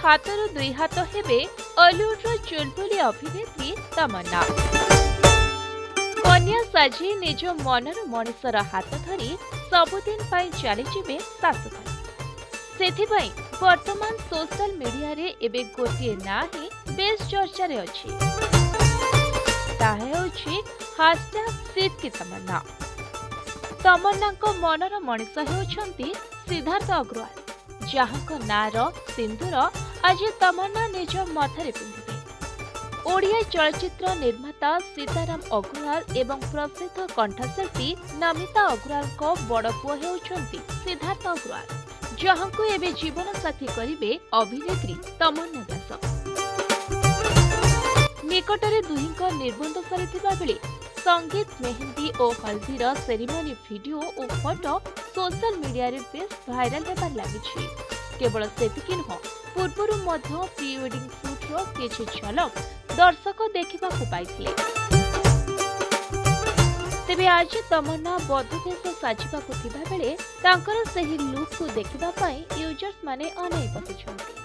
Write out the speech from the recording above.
हाथरू दुई हाथ हेबे बॉलीवुड चुलबुली अभिनेत्री तमन्ना। कन्या साजी निज मनर मनीषर हाथ धरी सबुदिन पाई चली जिबे शाशुघर। सेथिपाई वर्तमान सोशल मीडिया रे एबे गोटे ना ही बेस चर्चा रे अछि। ताहे होछि #सिद्ध की तमन्ना। तमन्ना को मनर मनीष होछंती सिद्धार्थ अग्रवाल, जहां नार सिंदूर आज तमन्ना निज मथरे पिंधिबे। ओडिया चलचित्र निर्माता सीताराम अग्रवाल एवं प्रसिद्ध कंठशिल्पी नमिता अग्रवाल को बड़ पुओ हेउछंती सिद्धार्थ अग्रवाल, जहां को एबे जीवन साथी करिवे अभिनेत्री तमन्ना दास। निकटरे दुहिंक निर्बंध सरिथिबा बेले संगीत, मेहंदी और हल्दीर सेरिमनी वीडियो और फोटो सोशल मीडिया रे बेस भाइराल हेबार लागिछि। केवल सेतिकि नुह, पूर्वरु मध्य प्री वेडिंग शूट रो किछि झलक दर्शक देखिबाकु पाइथिले। तेबे आज तमन्ना बधुवेश साजिबाकु थिबा बेले तांकर सही लुक को देखिबा पई यूजर्स माने अनै बसिछन्ति।